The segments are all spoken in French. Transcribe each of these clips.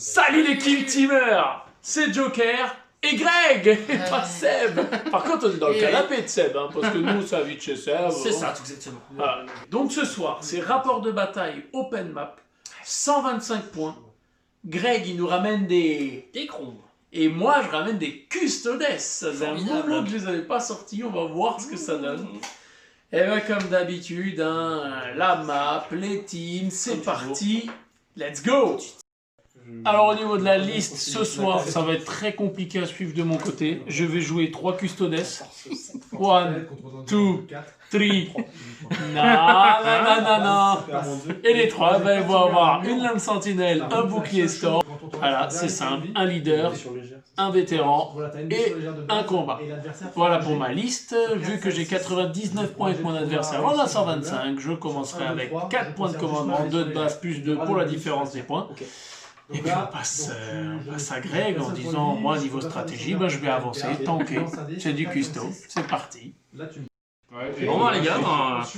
Salut les Kill Teamers, c'est Joker et Greg, et pas Seb. Par contre, on est dans le canapé de Seb, hein, parce que nous, ça vite chez Seb. C'est ça, tout exactement. Voilà. Donc ce soir, c'est rapport de bataille open map, 125 points. Greg, il nous ramène des crons. Et moi, je ramène des custodes. Ça faisait un moment que je les avais pas sortis, on va voir ce que ça donne. Et bien, comme d'habitude, hein, la map, les teams, c'est parti. Let's go! Alors, au niveau de la liste, ce soir, ça va être très compliqué à suivre de mon côté. Je vais jouer 3 custodes. 1, 2, 3. Non. Et les 3, ben, ils vont avoir une lame sentinelle, un bouclier store. Voilà, c'est simple. Un leader, un vétéran et un combat. Voilà pour ma liste. Vu que j'ai 99 points avec mon adversaire, on a 125. Je commencerai avec 4 points de commandement, 2 de base plus 2 pour la différence des points. Et puis on passe à Greg en disant, moi niveau stratégie, ben, je vais avancer, tanker, c'est du custo, c'est parti. Bon les gars,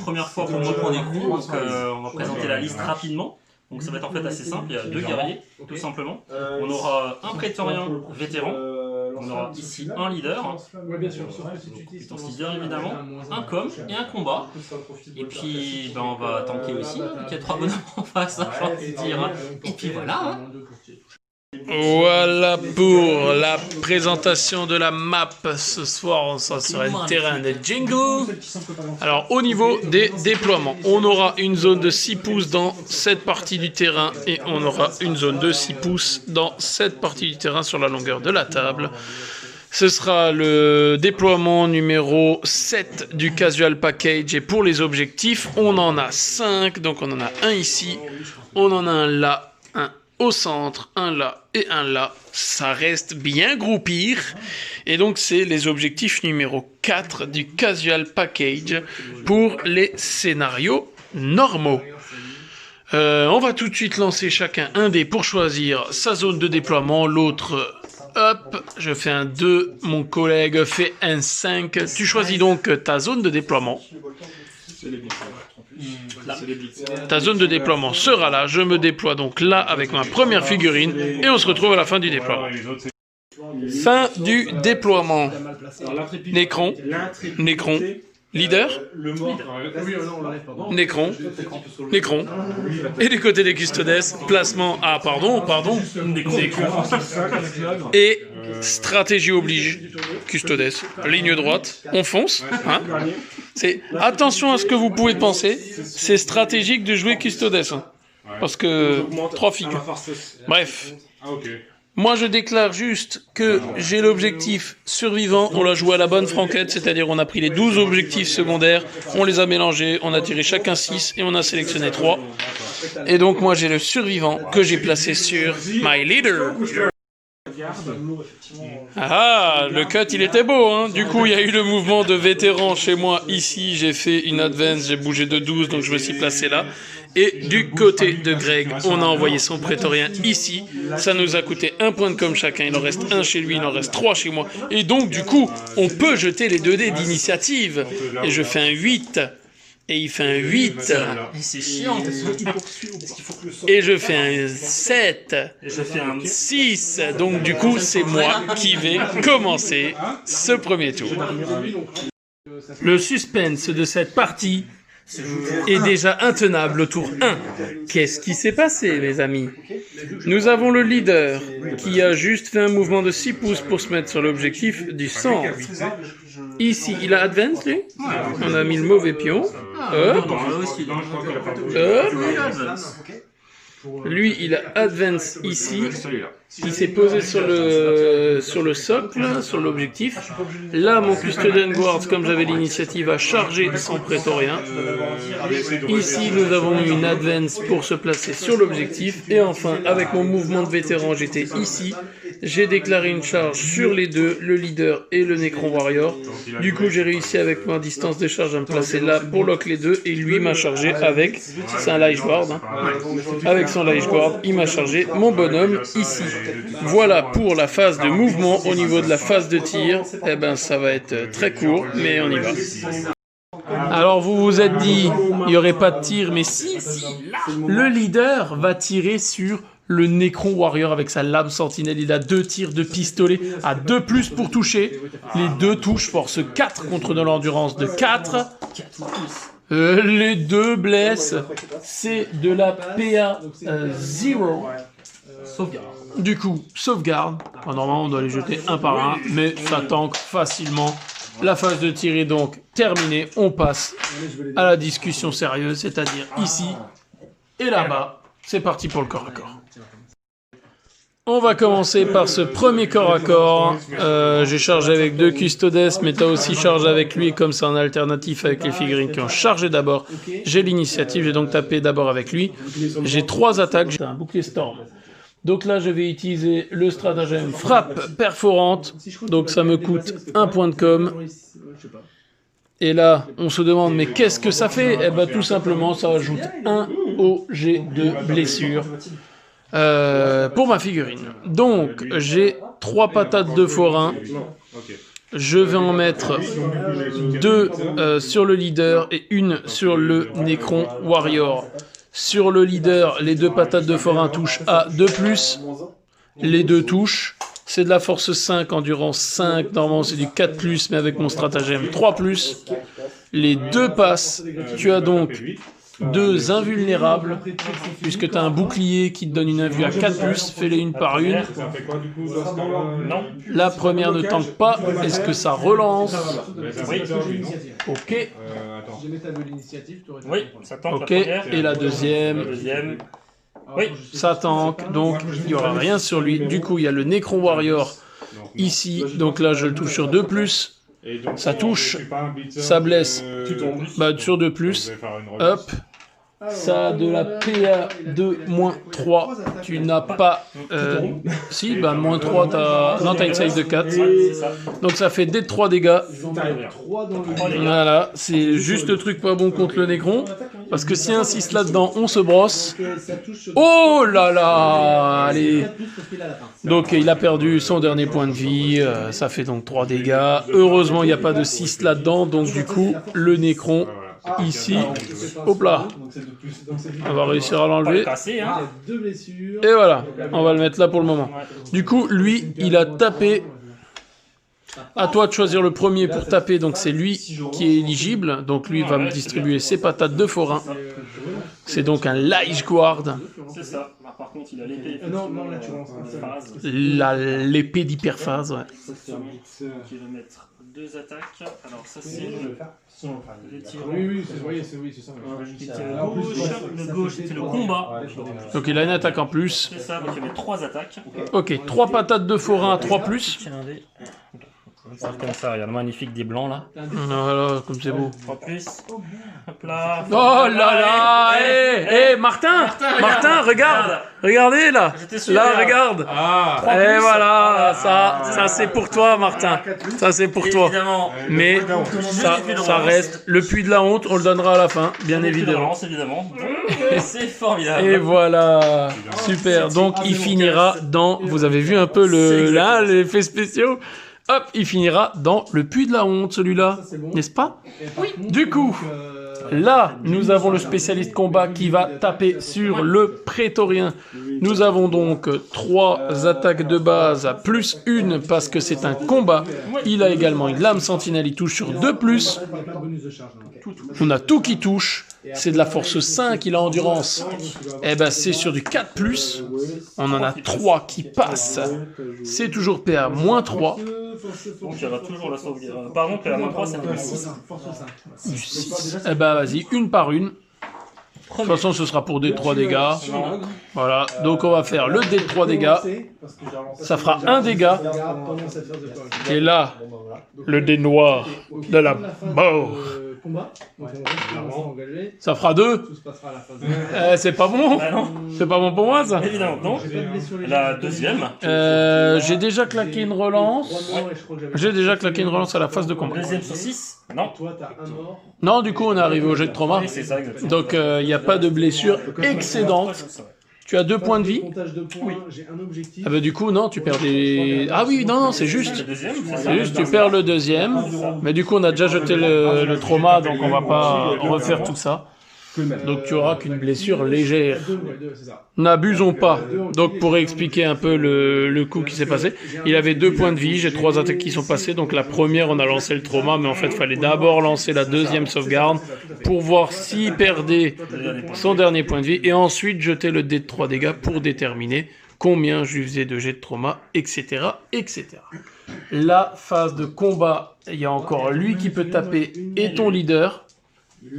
première fois pour moi pour des coups, donc on va présenter la liste rapidement. Donc ça va être en fait assez simple, il y a 2 guerriers, tout simplement. On aura un prétorien vétéran, on aura ici un leader, compétence leader évidemment, un com et un combat. Et puis ben, on va tanker aussi, hein, il y a 3 bonhommes en face, hein, j'ai envie de dire. Et puis voilà. Hein. Voilà pour la présentation de la map. Ce soir, on sera sur un terrain de Jingle. Alors, au niveau des déploiements, on aura une zone de 6 pouces dans cette partie du terrain et on aura une zone de 6 pouces dans cette partie du terrain sur la longueur de la table. Ce sera le déploiement numéro 7 du Casual Package et pour les objectifs, on en a 5. Donc, on en a un ici, on en a un là, un au centre, un là et un là, ça reste bien groupir. Et donc c'est les objectifs numéro 4 du Casual Package pour les scénarios normaux. On va tout de suite lancer chacun un dé pour choisir sa zone de déploiement, l'autre, hop, je fais un 2, mon collègue fait un 5. Tu choisis donc ta zone de déploiement. Ta zone de déploiement sera là, je me déploie donc là avec ma première figurine et on se retrouve à la fin du déploiement. Fin du déploiement. Nécron, leader, Nécron, et du côté des custodes, placement, pardon, et stratégie oblige, custodes, ligne droite, on fonce, hein. Attention à ce que vous pouvez penser, c'est stratégique de jouer custodes, hein, parce que 3 figures. Bref. Moi, je déclare juste que j'ai l'objectif survivant, on l'a joué à la bonne franquette, c'est-à-dire on a pris les 12 objectifs secondaires, on les a mélangés, on a tiré chacun 6 et on a sélectionné 3. Et donc moi, j'ai le survivant que j'ai placé sur My Leader. Ah, le cut il était beau, hein. Du coup il y a eu le mouvement de vétéran chez moi ici, j'ai fait une advance, j'ai bougé de 12 donc je me suis placé là. Et du côté de Greg, on a envoyé son prétorien ici, ça nous a coûté 1 point de com chacun, il en reste 1 chez lui, il en reste 3 chez moi. Et donc du coup, on peut jeter les 2 dés d'initiative. Et je fais un 8. Et il fait un 8. Et c'est chiant. Et je fais un 7. Et je fais un 6. Donc du coup, c'est moi qui vais commencer ce premier tour. Le suspense de cette partie est déjà intenable au tour 1. Qu'est-ce qui s'est passé, mes amis? Nous avons le leader qui a juste fait un mouvement de 6 pouces pour se mettre sur l'objectif du centre. Ici, il a advance, lui. On a mis le mauvais pion. Lui, il a advance ici. Il s'est posé sur le socle, sur l'objectif. Là, mon Custodian Guard, comme j'avais l'initiative, a chargé son prétorien. Ici, nous avons une advance pour se placer sur l'objectif. Et enfin, avec mon mouvement de vétéran, j'étais ici. J'ai déclaré une charge sur les deux, le leader et le Necron Warrior. Du coup, j'ai réussi avec ma distance de charge à me placer là pour lock les deux. Et lui m'a chargé avec, c'est un Lich Guard, hein. Avec son Lich Guard, il m'a chargé mon bonhomme ici. Voilà pour la phase de mouvement. Au niveau de la phase de tir, eh ben, ça va être très court, mais on y va. Alors vous vous êtes dit, il n'y aurait pas de tir, mais si, le leader va tirer sur le Necron Warrior avec sa lame sentinelle. Il a 2 tirs de pistolet à 2+ pour toucher. Les 2 touches, force 4 contre de l'endurance de 4. Les 2 blessent. C'est de la PA 0. Sauvegarde. Du coup, sauvegarde. Enfin, normalement, on doit les jeter un par un, mais ça tank facilement. La phase de tir est donc terminée. On passe à la discussion sérieuse, c'est-à-dire ici et là-bas. C'est parti pour le corps à corps. On va commencer par ce premier corps à corps. J'ai chargé avec 2 custodes, mais tu as aussi chargé avec lui, comme c'est un alternatif avec les figurines qui ont chargé d'abord. J'ai l'initiative, j'ai donc tapé d'abord avec lui. J'ai 3 attaques, j'ai un bouclier storm. Donc là, je vais utiliser le stratagème frappe perforante. Donc ça me coûte 1 point de com. Et là, on se demande, mais qu'est-ce que ça fait? Eh bien, tout simplement, ça ajoute 1 au jet de blessure pour ma figurine. Donc, j'ai 3 patates de forain. Je vais en mettre 2 sur le leader et 1 sur le Necron Warrior. Sur le leader, les 2 patates de forain touchent à 2+. Les 2 touchent. C'est de la force 5, endurance 5. Normalement, c'est du 4+, mais avec mon stratagème 3+. Les 2 passent. Tu as donc 2 invulnérables, puisque tu as un bouclier qui te donne une invue à 4+. Fais-les une par une. La première ne tank pas. Est-ce que ça relance? Oui. Ok. Oui, ça tank. Ok. Et la deuxième? Oui. Ça tank, donc il n'y aura rien sur lui. Du coup, il y a le Necron Warrior ici. Donc là, je le touche sur 2+. Ça touche, ça blesse. Bah, sur 2+. Hop. Ça a de la PA de -3. Tu n'as pas... si, bah -3, t'as... Non, t'as une save de 4. Donc ça fait des 3 dégâts. Voilà, c'est juste le truc pas bon contre le Necron. Parce que s'il insiste là-dedans, on se brosse. Oh là là! Allez! Donc il a perdu son dernier point de vie. Ça fait donc 3 dégâts. Heureusement, il n'y a pas de 6 là-dedans. Donc du coup, le Necron... Ici, hop là, on va réussir à l'enlever. Et voilà, on va le mettre là pour le moment. Du coup, lui, il a tapé. À toi de choisir le premier pour taper, donc c'est lui qui est éligible. Donc lui va me distribuer ses patates de forain. C'est donc un Lich Guard. C'est ça. Par contre, il a l'épée. L'épée d'hyperphase, ouais. Qui va mettre 2 attaques. Alors ça c'est les tirs. Oui, c'est ça. Le gauche, c'était le combat. Donc il a une attaque en plus. C'est ça, donc il y avait 3 attaques. Ok, 3 patates de forain à 3+. Comme ça, regarde, magnifique des blancs là. Voilà, comme c'est beau. 3+. Hop là. Oh là là! Hé, Martin! Martin, regarde! Regardez là! Là, regarde! Et voilà, ça c'est pour toi, Martin. Ça c'est pour toi. Mais ça reste le puits de la honte, on le donnera à la fin, bien évidemment. C'est formidable. Et voilà, super. Donc il finira dans, vous avez vu un peu les effets spéciaux? Hop, il finira dans le puits de la honte, celui-là, n'est-ce pas? Oui. Du coup, là, nous avons le spécialiste combat qui va taper sur le prétorien. Nous avons donc 3 attaques de base à +1 parce que c'est un combat. Il a également une lame sentinelle, il touche sur 2+. On a tout qui touche. C'est de la force 5, il a endurance. Eh ben, c'est sur du 4+. On en a 3 qui passent. C'est toujours PA -3. Donc il y aura toujours la sauvegarde. Par contre, PA -3, ça fait 6. Du 6. Eh ben, vas-y, une par une. De toute façon, ce sera pour des 3 dégâts. Voilà, donc on va faire le dé de 3 dégâts. Ça fera 1 dégât. Et là, le dé noir de la mort. Ça fera 2. C'est pas bon. C'est pas bon pour moi, ça. Évidemment, non. La deuxième. J'ai déjà claqué une relance. J'ai déjà claqué une relance à la phase de combat. Deuxième sur 6. Non. Non, du coup, on est arrivé au jet de trauma. Oui, c'est ça, exactement. Donc, il n'y a pas de blessure excédente. Tu as 2 points de vie. Oui. Ah bah du coup, non, tu perds des... Ah oui, non, c'est juste. C'est juste, tu perds le deuxième. Mais du coup, on a déjà jeté le trauma, donc on va pas refaire tout ça. Donc tu auras qu'une blessure légère. N'abusons pas. Donc pour expliquer un peu le coup qui s'est passé, il avait 2 points de vie, j'ai 3 attaques qui sont passées. Donc la première, on a lancé le trauma, mais en fait, il fallait d'abord lancer la deuxième sauvegarde pour voir s'il perdait son dernier point de vie et ensuite jeter le dé de 3 dégâts pour déterminer combien je lui faisais de jet de trauma, etc., etc. La phase de combat, il y a encore lui qui peut taper et ton leader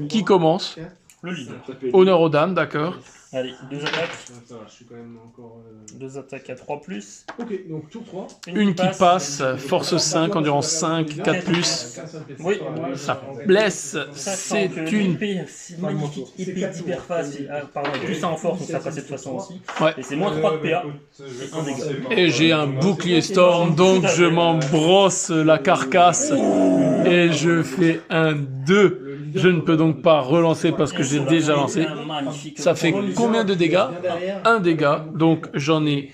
qui commence. Le leader. Honneur aux dames, d'accord. Allez, 2 attaques. Ça va, je suis quand même encore... 2 attaques à 3+. Ok, donc tour 3. Une qui passe, force 5, endurance 5, 4+. Oui. Ça blesse, c'est une... épée, c'est magnifique, épée d'hyperphase. Pardon, plus ça en force, donc ça passait de toute façon aussi. Ouais. Et c'est moins 3 de PA et 1 dégât. Et j'ai un bouclier storm, donc je m'en brosse la carcasse et je fais un 2. Je ne peux donc pas relancer parce que j'ai déjà lancé. Ça fait combien de dégâts? 1 dégât, donc j'en ai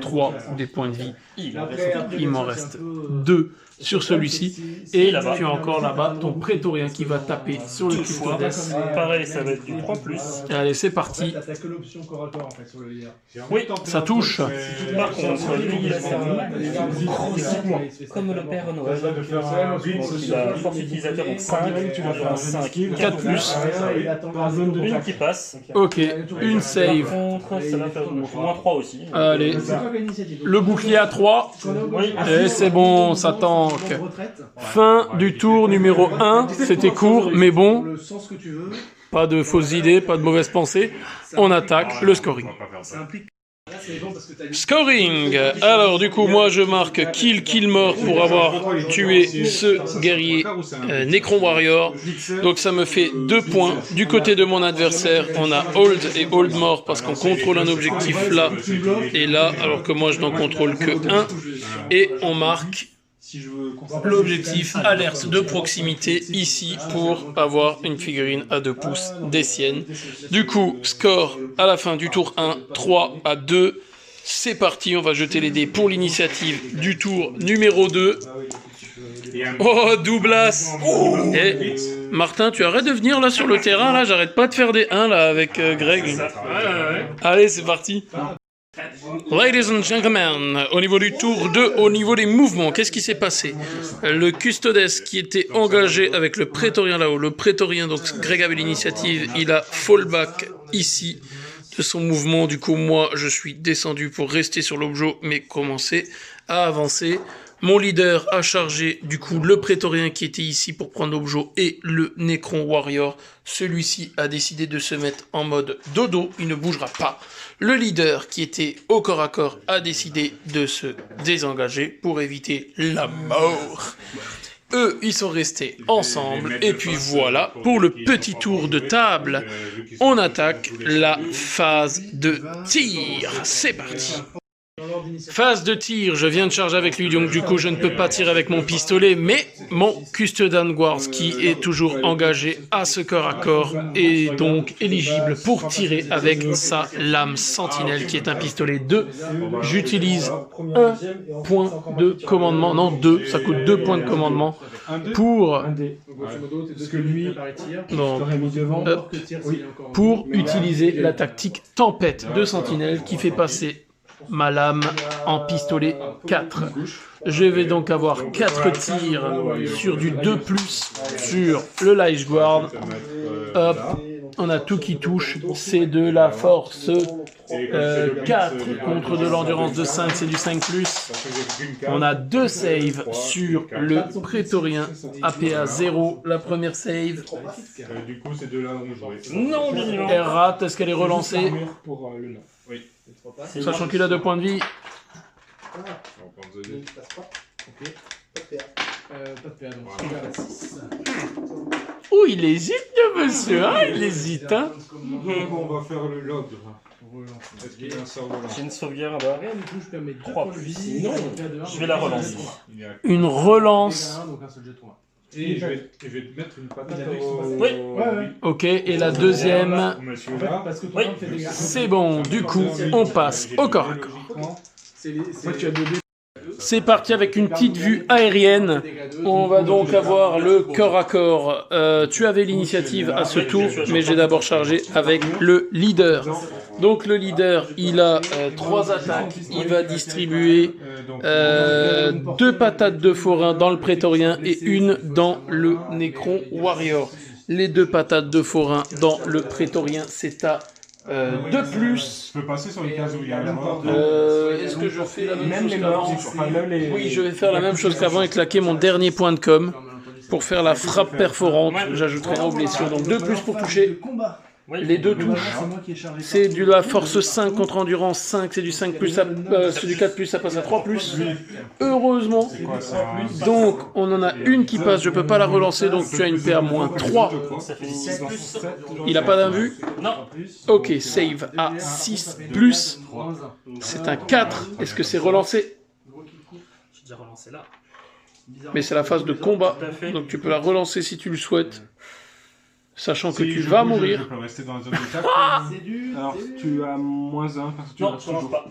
3 des points de vie. Il m'en reste 2 sur celui-ci. Et tu as encore là-bas ton prétorien qui va taper sur le custodes. Pareil, ça va être du 3+. Allez, c'est parti. T'as que l'option corps à corps en fait sur le leader. Oui, Ça touche. par contre, lui, il a servi comme le père Noël. Donc il a force utilisateur, donc 5, endurance 5, 4+. Une qui passe. Ok, une save. Contre, ça va faire moins 3 aussi. Allez, le bouclier à 3. Oui, Et c'est bon, ça tank. Fin du tour numéro 1. C'était court, mais bon. Pas de fausses idées, pas de mauvaises pensées. On attaque le scoring. Scoring. Alors du coup moi je marque kill mort pour avoir tué ce guerrier Necron Warrior. Donc ça me fait 2 points. Du côté de mon adversaire on a hold et hold mort parce qu'on contrôle un objectif là et là alors que moi je n'en contrôle que 1. Et on marque l'objectif alerte de proximité ici pour avoir une figurine à 2 pouces des siennes. Du coup, score à la fin du tour 1, 3 à 2. C'est parti, on va jeter les dés pour l'initiative du tour numéro 2. Oh, Douglas! Et Martin, tu arrêtes de venir là sur le terrain, là, j'arrête pas de faire des 1 là avec Greg. Allez, c'est parti. Ladies and gentlemen, au niveau du tour 2, au niveau des mouvements, qu'est-ce qui s'est passé? Le custodes qui était engagé avec le prétorien là-haut, le prétorien, donc Greg avait l'initiative, il a fallback ici de son mouvement, du coup moi je suis descendu pour rester sur l'objet mais commencer à avancer. Mon leader a chargé du coup le prétorien qui était ici pour prendre l'objet et le Necron Warrior. Celui-ci a décidé de se mettre en mode dodo, il ne bougera pas. Le leader qui était au corps à corps a décidé de se désengager pour éviter la mort. Eux, ils sont restés ensemble. Et puis voilà, pour le petit tour de table, on attaque la phase de tir. C'est parti. Phase de tir, je viens de charger avec lui, donc du coup je ne peux pas tirer avec mon pistolet, mais mon Custodian Guards qui est toujours engagé à ce corps à corps est donc éligible pour tirer avec sa lame sentinelle qui est un pistolet 2. J'utilise 1 point de commandement, non 2, ça coûte 2 points de commandement pour utiliser la tactique tempête de sentinelle qui fait passer ma lame en pistolet 4. Je vais donc avoir 4 tirs sur du 2+, sur le Light Guard. Hop, on a tout qui touche, c'est de la force 4 contre de l'endurance de 5, c'est du 5+. On a 2 saves sur le prétorien, APA 0, la première save. Du coup, c'est de là où je non, bien évidemment. Elle rate, est-ce qu'elle est relancée? pour le 9. Oui. Sachant qu'il a 2 points de vie. Oh, il hésite le monsieur, hein, il hésite, hein. On va faire le log. Est-ce qu'il y a un sort volant? J'ai une sauvegarde à 3+. Non, je vais la relancer. Une relance. Et je vais te mettre une patate Oui. Ok, et la deuxième. Oui. C'est bon, du coup, on passe au corps à corps. C'est parti avec une petite vue aérienne. On va donc avoir le corps à corps. Tu avais l'initiative à ce tour, mais j'ai d'abord chargé avec le leader. Donc le leader, il a 3 attaques. Il va distribuer 2 patates de forain dans le prétorien et une dans le Necron Warrior. Les 2 patates de forain dans le prétorien, c'est à 2+. Je peux passer sur les cases où il y a la mort. Est-ce que je fais la même chose qu'avant? Oui, je vais faire la même chose qu'avant et claquer mon dernier point de com. Pour faire la frappe perforante, j'ajouterai un aux blessures. Donc 2+ pour toucher. Les 2 touches, c'est de la force 5 contre endurance 5, c'est du 5+, c'est du 4+, ça passe à 3+. Heureusement. Donc on en a une qui passe, je peux pas la relancer, donc tu as une PA -3. Il a pas d'invue? Non. Ok, save à 6+. C'est un 4. Est-ce que c'est relancé? J'ai déjà relancé là. Mais c'est la phase de combat, donc tu peux la relancer si tu le souhaites. Sachant que tu vas mourir. Je peux rester dans la zone d'attaque. Alors, tu as -1 parce que tu Non, restes ça marche toujours. pas.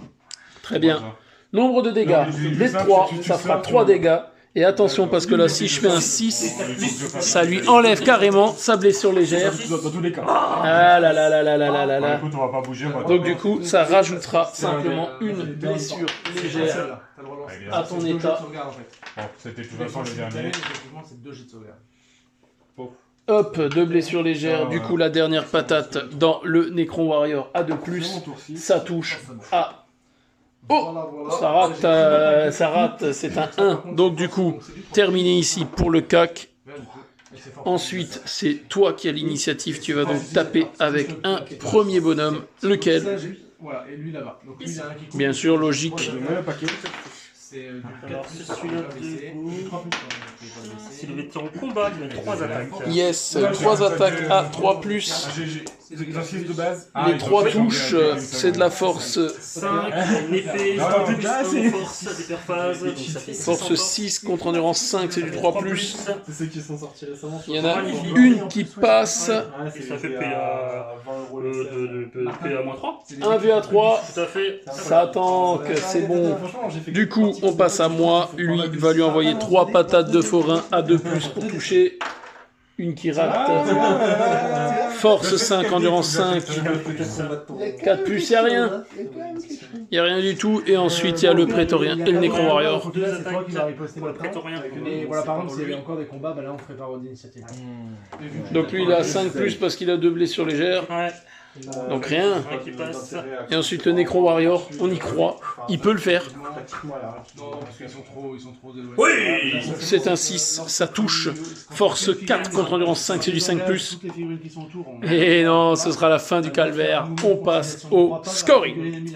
Très bien. Nombre de dégâts. Les 3, ça fera 3 dégâts. Et attention, parce que là, si je fais un 6, ça lui enlève carrément sa blessure légère. Dans tous les cas. Ah là là là là là là là là. Écoute, on va pas bouger. Donc du coup, ça rajoutera simplement une blessure légère à ton état. Bon, c'était de toute façon le dernier. C'est 2 jets de sauvegarde. Hop, 2 blessures légères. Du coup, la dernière patate dans le Necron Warrior à 2+. Ça touche à... Oh, ça rate, c'est un 1. Donc du coup, terminé ici pour le CAC. Ensuite, c'est toi qui as l'initiative. Tu vas donc taper avec un premier bonhomme. Lequel? Voilà, et lui là-bas. Donc lui, il y a un qui Bien sûr, logique. Alors, c'est celui-là c'est le vétéran combat qui a 3 attaques. Yes, 3 attaques à 3+. de base. Les 3 touches, c'est de la force 5, une épée, force d'hyperphase, donc ça fait 6 force 6 contre endurance 5, c'est du 3+. C'est ceux qui sont sortis récemment. Il y en a une qui passe. Et ça fait PA -3. 1 à 3. Tout à fait. Ça tank, c'est bon. Du coup, on passe à moi. Lui va lui envoyer 3 patates de forain à 2+ pour toucher. Une qui rate. Force 5, endurance 5. 4+, il n'y a rien. Il n'y a rien du tout. Et ensuite, il y a le prétorien et le Necron Warrior. Deux C'est toi qui vas attaques riposter pour le maintenant. prétorien. Et voilà, par exemple, s'il y avait encore des combats, bah là on ferait pas d'initiative. Donc lui, il a 5+, parce qu'il a 2 blessures légères. Ouais. Donc rien. Qui passe. Et ensuite, le Necron Warrior, on y croit. Il peut le faire. Non, parce qu'ils sont trop éloignés. Oui. C'est un 6, ça touche. Force 4 contre endurance 5, c'est du 5+. Toutes les figurines qui sont autour. Et non, ce sera la fin du calvaire. On passe au scoring.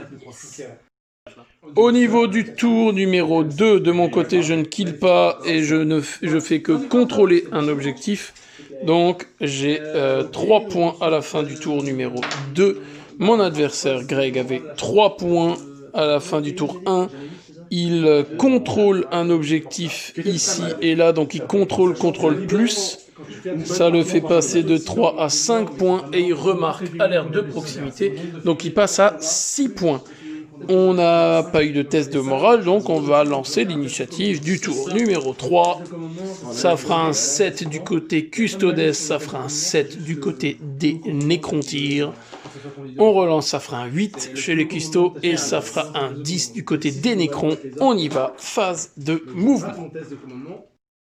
Au niveau du tour numéro 2, de mon côté, je ne kill pas et je fais que contrôler un objectif. Donc, j'ai 3 points à la fin du tour numéro 2. Mon adversaire, Greg, avait 3 points à la fin du tour 1. Il contrôle un objectif ici et là, donc il contrôle plus. Ça le fait passer de 3 à 5 points et il remarque alerte de proximité. Donc il passe à 6 points. On n'a pas eu de test de morale, donc on va lancer l'initiative du tour numéro 3. Ça fera un 7 du côté Custodes, ça fera un 7 du côté des Nécrontyres. On relance, ça fera un 8 chez les Custos et ça fera un 10 du côté des Nécrons. On y va, phase de mouvement.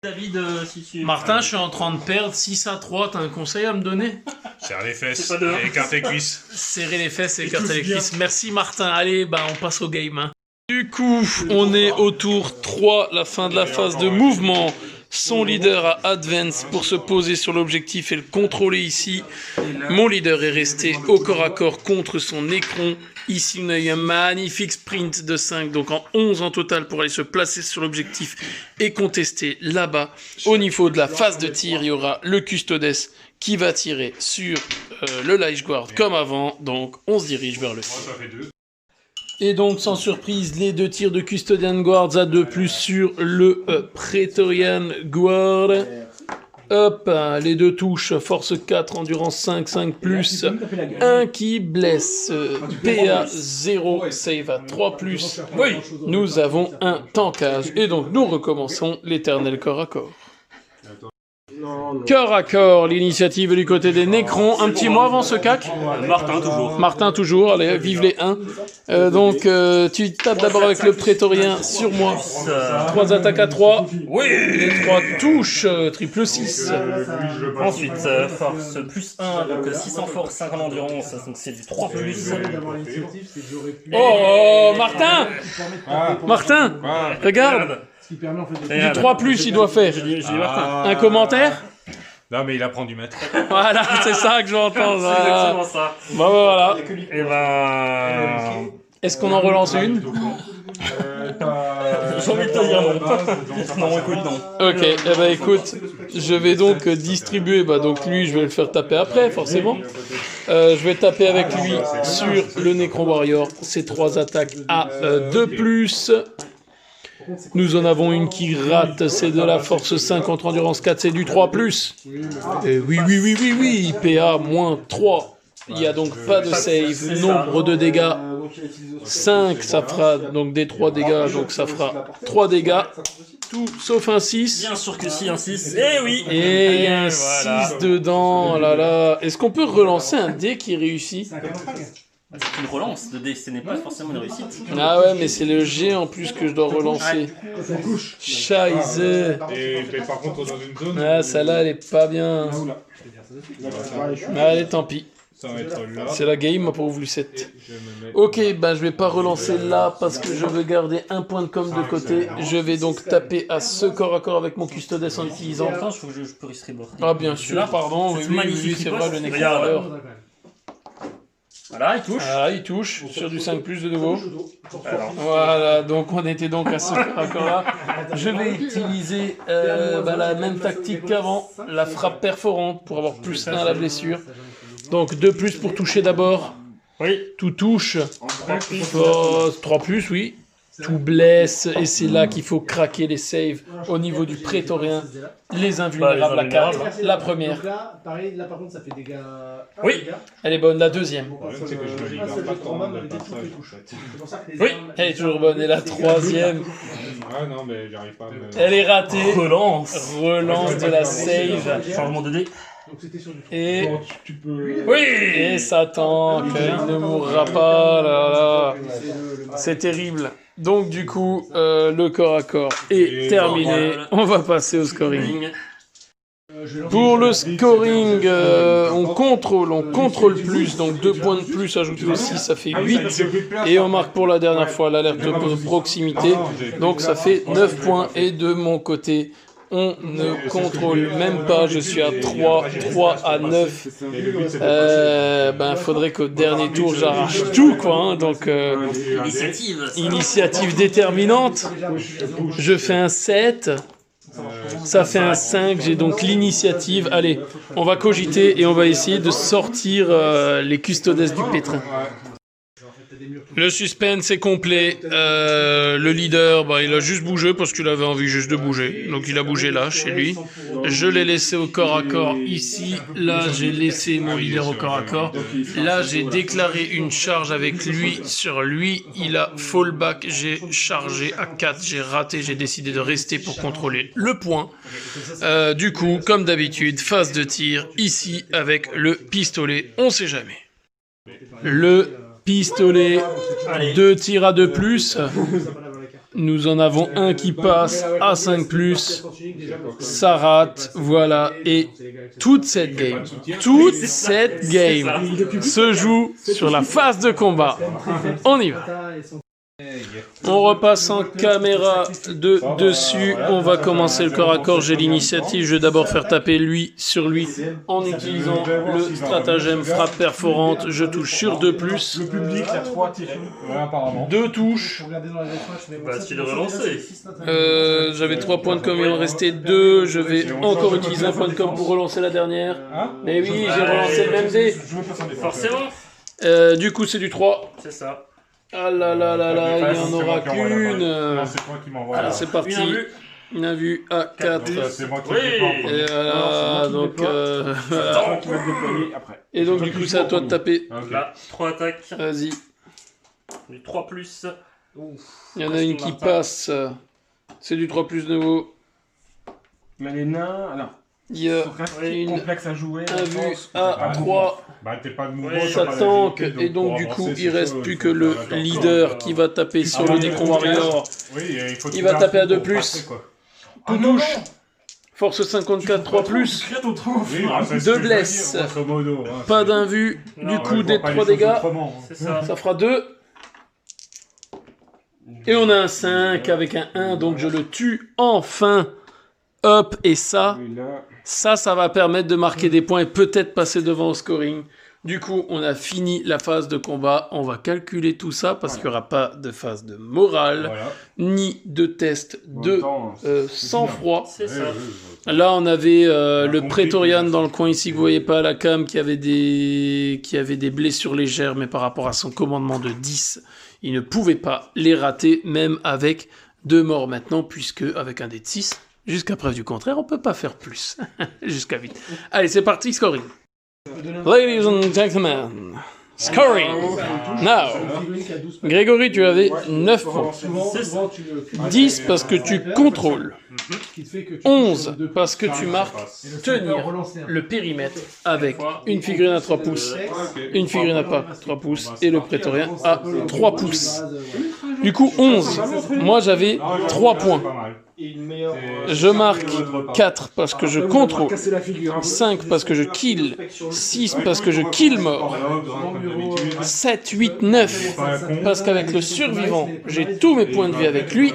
David, si tu... Martin, je suis en train de perdre 6 à 3, t'as un conseil à me donner? Serre les fesses C'est pas dehors. et écarte les cuisses. Serrer les fesses et écarter les cuisses. Merci Martin, allez, bah on passe au game. Hein. Du coup, on est au tour 3, la fin de la phase de mouvement. Son leader a advance pour se poser sur l'objectif et le contrôler ici. Mon leader est resté au corps à corps contre son Nécron. Ici, on a eu un magnifique sprint de 5, donc en 11 en total pour aller se placer sur l'objectif et contester là-bas. Au niveau de la phase de tir, il y aura le Custodes qui va tirer sur le Lich Guard comme avant. Donc, on se dirige vers le fond. Et donc, sans surprise, les 2 tirs de Custodian Guards à 2+ sur le Praetorian Guard. Hop, les deux touches, force 4, endurance 5, 5 plus, 1 qui blesse, PA 0, save à 3 plus. Oui, nous avons un tankage, et donc nous recommençons l'éternel corps à corps. Corps à corps, l'initiative du côté des Nécrons. Un petit mot avant ce cac. Martin toujours. Martin toujours, allez, vive les 1. Donc tu tapes d'abord avec le prétorien sur moi. 3 attaques à 3. Oui. Les 3 touches, triple 6. Ensuite, force plus 1, donc 600 force, 50 endurance, donc c'est du 3 plus. Oh, Martin Martin, regarde, Ce qui permet en fait de... du 3 plus il doit faire. Je dis Martin. Un commentaire? Non, mais il apprend du maître. Voilà, c'est ça que je veux entendre. C'est exactement ça. Bon, voilà. Et ben... Est-ce qu'on en relance une? J'ai envie de te dire non. Non, écoute, non. Ok, eh ben écoute, je vais donc distribuer, bah donc lui je vais le faire taper après forcément. Je vais taper avec lui sur le Necron Warrior, c'est 3 attaques à 2 plus. Nous en avons une qui rate, c'est de la force 5 contre endurance 4, c'est du 3 plus. Et oui, PA moins 3. Il n'y a donc pas de save, nombre de dégâts 5, ça fera donc des 3 dégâts, donc ça fera 3 dégâts, tout sauf un 6. Bien sûr que si, un 6. Eh oui. Et il y a un 6 dedans, oh là là. Est-ce qu'on peut relancer un dé qui réussit? C'est une relance de dé, ce n'est pas forcément une réussite. Ah ouais, mais c'est le G en plus que je dois relancer. Scheiße. Et par contre, dans une zone. Ah, celle-là, elle est pas bien. Allez, tant pis. Ça va être là. C'est la game pour vous, Lucette. Je me mets- Ok, bah je vais pas relancer là parce que je veux garder un point de com de côté. Je vais donc taper à ce corps à corps avec mon custodes en utilisant. Attends, je faut que je peux restream. Ah bien sûr, pardon, oui, magnifique c'est vrai, le riposte. nécromancer. Voilà, il touche. Ah, il touche sur du 5 plus de nouveau. Alors, Voilà, donc on était donc à ce corps à corps là. Je vais utiliser la même tactique qu'avant, la frappe perforante pour avoir plus 1 à la blessure. Donc 2 plus pour toucher d'abord. oui. Tout touche. 3 plus, oui. Tout blesse et c'est là qu'il faut craquer les saves au niveau du prétorien. Les invulnérables à 4. La première. Donc là, pareil, là par contre ça fait dégâts... Oui. Elle est bonne, la deuxième. Le problème, c'est que je Ah, ne c'est garde pas le tant combat, de mais des touches passages, et en touches. fait. C'est pour ça que les Oui. armes- Elle est toujours bonne. Et la troisième, Ah non, mais j'arrive pas à me... elle est ratée. Relance. Relance de la save. Changement de dé. Donc c'était sur du... Et, Bon, tu peux... oui, et ça tank. Il ne mourra pas. Là, là. C'est terrible. Donc du coup, le corps à corps est terminé. On va passer au scoring. Pour le scoring, on contrôle plus, donc 2 points de plus ajoutés aussi, ça fait 8. Et on marque pour la dernière fois l'alerte de proximité, donc ça fait 9 points. Et de mon côté, on ne contrôle même pas, je suis à 3 à 9. Faudrait qu'au dernier tour j'arrache tout, quoi. Hein, donc, Initiative. initiative déterminante. Je fais un 7. Ça fait un 5, j'ai donc l'initiative. Allez, on va cogiter et on va essayer de sortir les custodes du pétrin. Le suspense est complet. Le leader, il a juste bougé parce qu'il avait envie juste de bouger. Donc il a bougé là, chez lui. Je l'ai laissé au corps à corps ici. Là, j'ai laissé mon leader au corps à corps. Là, j'ai déclaré une charge avec lui. Sur lui, il a fallback. J'ai chargé à 4. J'ai raté. J'ai décidé de rester pour contrôler le point. Du coup, comme d'habitude, phase de tir ici avec le pistolet. On sait jamais. Le pistolet, 2 tirs à 2 plus. Nous en avons un qui passe à 5 plus. Ça rate, voilà. Et toute cette game se joue sur la phase de combat. On y va. On repasse en caméra de dessus. On va commencer le corps à corps. J'ai l'initiative. Je vais d'abord faire taper lui sur lui en utilisant le stratagème frappe perforante. Je touche sur 2 plus. Le public, il y a 3 tirés. Ouais, apparemment. 2 touches. Bah, tu l'as relancé. J'avais 3 points de com, il en restait 2. Je vais encore utiliser un point de com pour relancer la dernière. Mais oui, j'ai relancé le même dé. Forcément. Du coup, c'est du 3. C'est ça. Ah là là là là, il n'y en aura qu'une. Non, c'est toi qui m'envoie Allez, là. c'est parti. Une en vue. On a vu A4. Ça, c'est moi qui Oui. l'ai pas en premier. Et voilà, donc voilà. Qui va te déployer après. Et donc du coup c'est à toi de taper. Ok. Là, 3 attaques, Vas-y. du 3+. Il y en a une qui passe. C'est du 3+ nouveau. Mais les nains, alors, Il y a c'est une complexe à jouer. un dans le vu sens où à 3. Bah, t'es pas de mouvement, Ouais, t'as Ça pas tank. d'agilité, Et donc pour du coup avancer, il c'est reste chaud, plus il que faut le faire attention. leader qui va taper sur le Ah, Necron oui, Warrior. Oui, et il faut Il va taper à 2+. Quoi. Tout touche. Force 54 3+. crées ton trou. Oui, bah, c'est ce Deux que je veux blesses. dire, grosso modo, hein, Pas c'est- d'invue. Non, Du ouais, coup je des vois pas 3 les choses dégâts. autrement, hein. C'est ça. Ça fera 2. Et on a un 5 avec un 1, donc je le tue enfin. Hop, et ça, Et là, ça va permettre de marquer des points et peut-être passer devant au scoring. Du coup, on a fini la phase de combat. On va calculer tout ça parce qu'il n'y aura pas de phase de morale, Voilà. ni de test en de même temps, sang-froid. C'est Ouais, ça. ouais, Là, on avait a le compris Prétorian que- dans le coin ici que vous voyez pas à la cam qui avait des blessures légères, mais par rapport à son commandement de 10, il ne pouvait pas les rater, même avec 2 morts maintenant, puisque avec un dé de 6, jusqu'à preuve du contraire, on peut pas faire plus. Jusqu'à vite. Allez, c'est parti, scoring. Ladies and gentlemen, scoring. Now, Grégory, tu avais 9 points. Souvent, tu le 10 parce que tu contrôles. qui te fait que tu 11 touches deux parce que tu pouces. marques Et le tenir sniper relancer un. le périmètre avec une figurine à 3 pouces, une figurine à pas 3 pouces et le prétorien à 3 pouces. Du coup, 11. Moi, j'avais 3 points. Pas mal. Je marque 4 parce que je contrôle, casser la figure. 5 parce que je kill, 6 parce que je kill mort, 7, 8, 9 parce qu'avec le survivant, j'ai tous mes points de vie avec lui,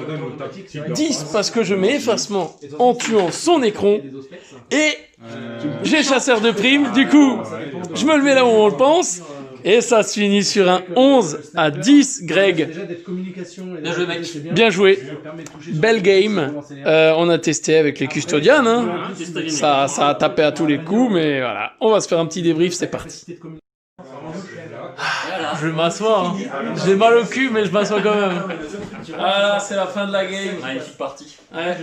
10 parce que je mets effacement en tuant son écron, et j'ai chasseur de primes, du coup, je me le mets là où on le pense, et ça se finit sur un 11 à 10, Greg. Déjà d'être communication. Bien joué, mec. Bien joué. Belle game. On a testé avec les custodians, hein. Ça a tapé à tous les coups, mais voilà. On va se faire un petit débrief, c'est parti. Voilà. Je vais m'asseoir. Hein. J'ai mal au cul, mais je m'assois quand même. Voilà, c'est la fin de la game. Magnifique partie. Ouais.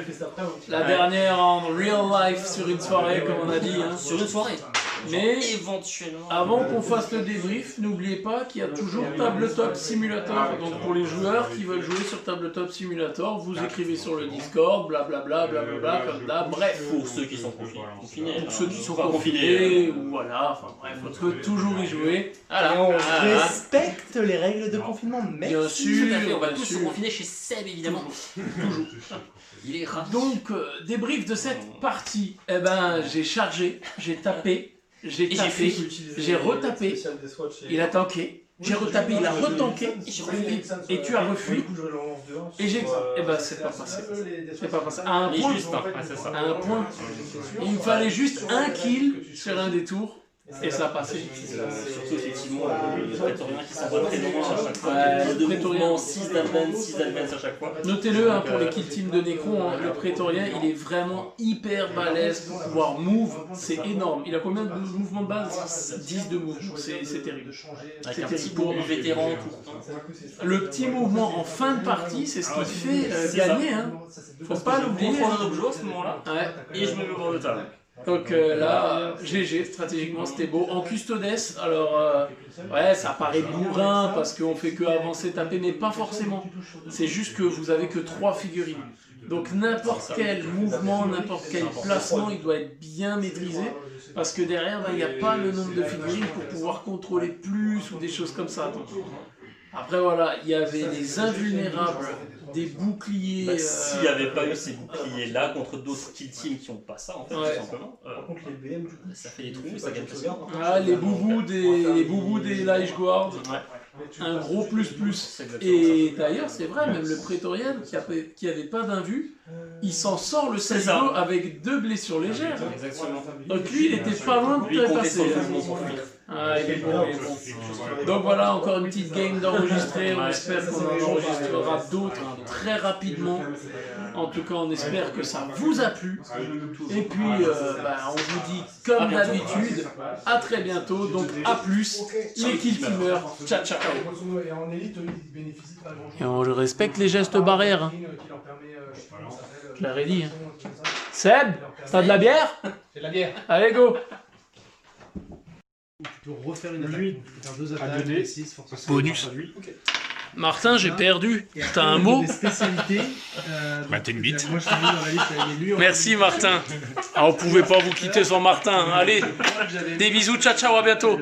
La dernière en real life sur une soirée, comme on a dit. Hein. Sur une soirée. Mais Éventuellement. avant qu'on fasse le débrief, n'oubliez pas qu'il y a toujours Tabletop Simulator. Donc pour les joueurs qui veulent jouer sur Tabletop Simulator, vous écrivez sur le Discord, blablabla, blablabla, comme d'hab. Bref. Pour ceux qui sont confinés. Pour ceux qui sont pas confinés, ou voilà, enfin bref, on peut toujours y jouer. Voilà. Et on Voilà. respecte les règles de confinement. Merci. Bien Tout sûr, à fait, on va bien tous se sûr. confiner chez Seb évidemment. Toujours. Il est ravi. Donc, débrief de cette partie. Eh ben, j'ai chargé, j'ai tapé, j'ai Et j'ai tapé, fait. j'ai retapé, il a tanké, j'ai retapé, il a retanké, et tu as refui, et j'ai... Eh ben, c'est pas passé. C'est pas passé. À un Mais point, juste, hein, ouais, c'est ça. à un point. Il me fallait juste un kill sur un des tours, et ça a passé. Surtout effectivement le prétorien qui s'envoie très loin à chaque fois. Ouais, Plus le de prétorien. mouvements, 6 d'advance, 6 d'advance à chaque fois. Notez-le hein, pour les kill team de Necron, hein, le prétorien il est vraiment hyper balèze pour pouvoir move, c'est énorme. Il a combien de mouvements de base 10 de mouvement, c'est terrible. Avec C'est un terrible. petit bourreau vétéran. Le petit mouvement en fin de partie, c'est ce qui fait C'est ça. gagner. Hein. Faut pas l'oublier. Je prends un objet à ce moment-là Ouais. et je me mets au bord de table. Donc là, GG, stratégiquement c'était beau. En custodes, alors ouais, ça paraît bourrin parce qu'on fait que avancer, taper, mais pas forcément. C'est juste que vous avez que 3 figurines. Donc n'importe quel mouvement, n'importe quel placement, il doit être bien maîtrisé. Parce que derrière, il n'y a pas le nombre de figurines pour pouvoir contrôler plus ou des choses comme ça. Donc, après voilà, il y avait des invulnérables, des boucliers... Bah, s'il n'y avait pas eu ces boucliers-là contre d'autres kill teams qui n'ont pas ça, en fait, Ouais. tout simplement, ça fait des trous, mais ça gagne facilement. Ah, les boubous des Light Guard, Ouais. un gros plus. C'est exactement Et d'ailleurs, c'est vrai, même le Prétorian qui avait pas d'invue, il s'en sort le C'est salgo ça. avec 2 blessures légères. Exactement. Donc lui, il était pas loin de Lui, il te comptait passer. sur le mouvement pour fuir. Ah, il est bon, il est bon. Donc voilà, encore une petite game d'enregistrer. On espère qu'on en enregistrera d'autres très rapidement. En tout cas, on espère que ça vous a plu. Et puis, on vous dit, comme d'habitude, à très bientôt. Donc, à plus, les kill teamers. Ciao, ciao. Et en élite, eux, ils bénéficient pas grand-chose. Et on respecte les gestes barrières. Qui leur permet, Je l'aurais dit. Hein. Seb, t'as de la bière? C'est la bière. Allez, go. Tu peux refaire une attaque. Tu peux faire 2 À attaques, 2D. 6, force. Bonus. Martin, j'ai perdu. T'as un mot? Des spécialités. Bah, t'es une bite. Moi, je t'ai mis dans la liste, il y a lui. Merci Martin. Ah, on pouvait pas vous quitter sans Martin. Allez, des bisous, ciao ciao, à bientôt.